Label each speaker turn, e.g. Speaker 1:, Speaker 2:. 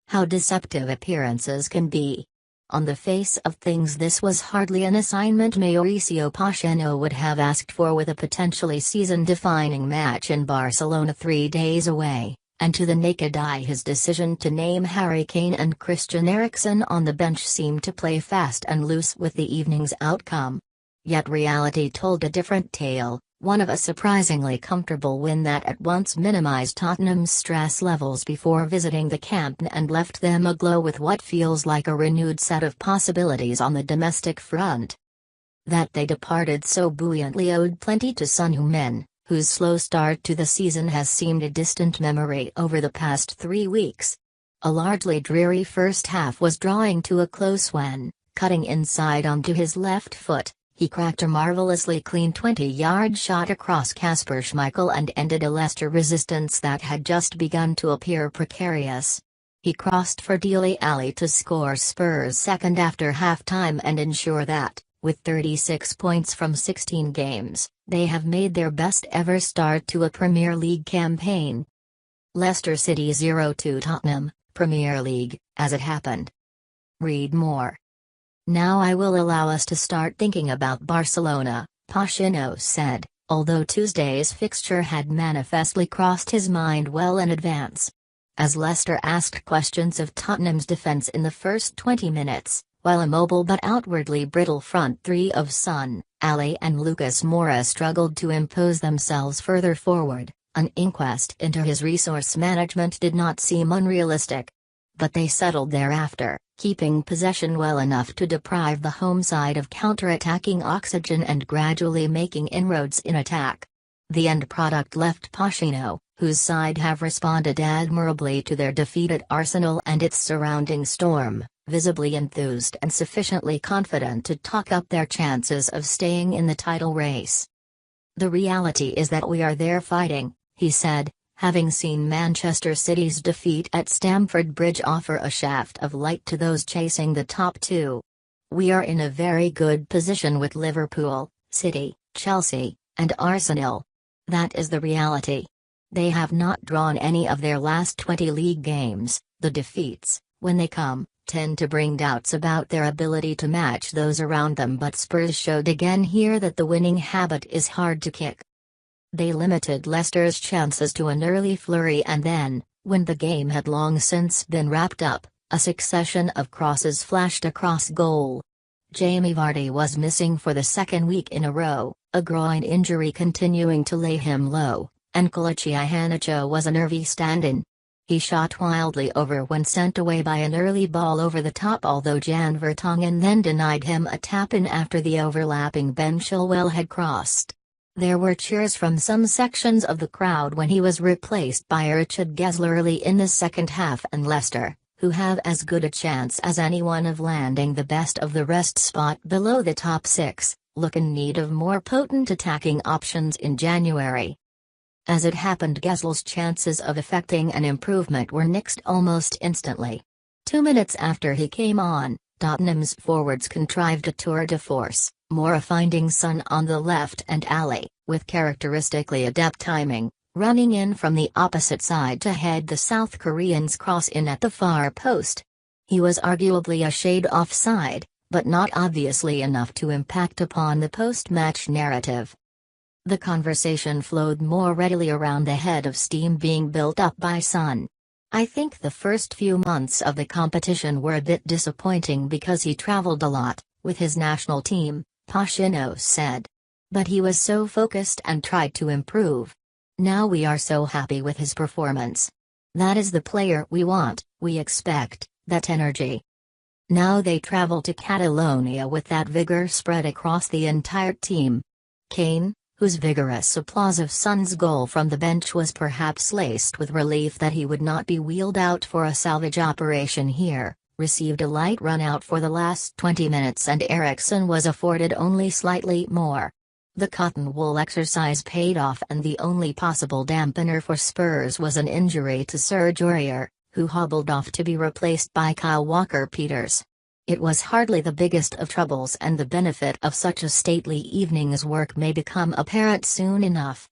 Speaker 1: How deceptive appearances can be. On the face of things, this was hardly an assignment Mauricio Pochettino would have asked for with a potentially season-defining match in Barcelona 3 days away, and to the naked eye his decision to name Harry Kane and Christian Eriksen on the bench seemed to play fast and loose with the evening's outcome. Yet reality told a different tale, one of a surprisingly comfortable win that at once minimized Tottenham's stress levels before visiting the Camp Nou and left them aglow with what feels like a renewed set of possibilities on the domestic front. That they departed so buoyantly owed plenty to Son Heung-min, whose slow start to the season has seemed a distant memory over the past 3 weeks. A largely dreary first half was drawing to a close when, cutting inside onto his left foot, he cracked a marvelously clean 20-yard shot across Kasper Schmeichel and ended a Leicester resistance that had just begun to appear precarious. He crossed for Dele Alli to score Spurs' second after half-time and ensure that, with 36 points from 16 games, they have made their best ever start to a Premier League campaign. Leicester City 0-2 Tottenham, Premier League, as it happened. Read more. Now I will allow us to start thinking about Barcelona, Pochettino said, although Tuesday's fixture had manifestly crossed his mind well in advance. As Leicester asked questions of Tottenham's defence in the first 20 minutes, while a mobile but outwardly brittle front three of Son, Alli and Lucas Moura struggled to impose themselves further forward, an inquest into his resource management did not seem unrealistic. But they settled thereafter, keeping possession well enough to deprive the home side of counter-attacking oxygen and gradually making inroads in attack. The end product left Pochettino, whose side have responded admirably to their defeat at Arsenal and its surrounding storm, visibly enthused and sufficiently confident to talk up their chances of staying in the title race. "The reality is that we are there fighting," he said, having seen Manchester City's defeat at Stamford Bridge offer a shaft of light to those chasing the top two. "We are in a very good position with Liverpool, City, Chelsea, and Arsenal. That is the reality. They have not drawn any of their last 20 league games. The defeats, when they come, tend to bring doubts about their ability to match those around them, but Spurs showed again here that the winning habit is hard to kick. They limited Leicester's chances to an early flurry and then, when the game had long since been wrapped up, a succession of crosses flashed across goal. Jamie Vardy was missing for the second week in a row, a groin injury continuing to lay him low, and Kelechi Iheanacho was a nervy stand-in. He shot wildly over when sent away by an early ball over the top, although Jan Vertonghen then denied him a tap-in after the overlapping Ben Chilwell had crossed. There were cheers from some sections of the crowd when he was replaced by Richard Gessler early in the second half, and Leicester, who have as good a chance as anyone of landing the best of the rest spot below the top six, look in need of more potent attacking options in January. As it happened, Gessler's chances of effecting an improvement were nixed almost instantly. 2 minutes after he came on, Tottenham's forwards contrived a tour de force, Moura finding Son on the left and Alli, with characteristically adept timing, running in from the opposite side to head the South Korean's cross in at the far post. He was arguably a shade offside, but not obviously enough to impact upon the post-match narrative. The conversation flowed more readily around the head of steam being built up by Son. "I think the first few months of the competition were a bit disappointing because he traveled a lot, with his national team," Pochettino said. "But he was so focused and tried to improve. Now we are so happy with his performance. That is the player we want, we expect, that energy." Now they travel to Catalonia with that vigor spread across the entire team. Kane, whose vigorous applause of Son's goal from the bench was perhaps laced with relief that he would not be wheeled out for a salvage operation here, received a light run out for the last 20 minutes and Eriksen was afforded only slightly more. The cotton wool exercise paid off, and the only possible dampener for Spurs was an injury to Serge Aurier, who hobbled off to be replaced by Kyle Walker-Peters. It was hardly the biggest of troubles, and the benefit of such a stately evening's work may become apparent soon enough.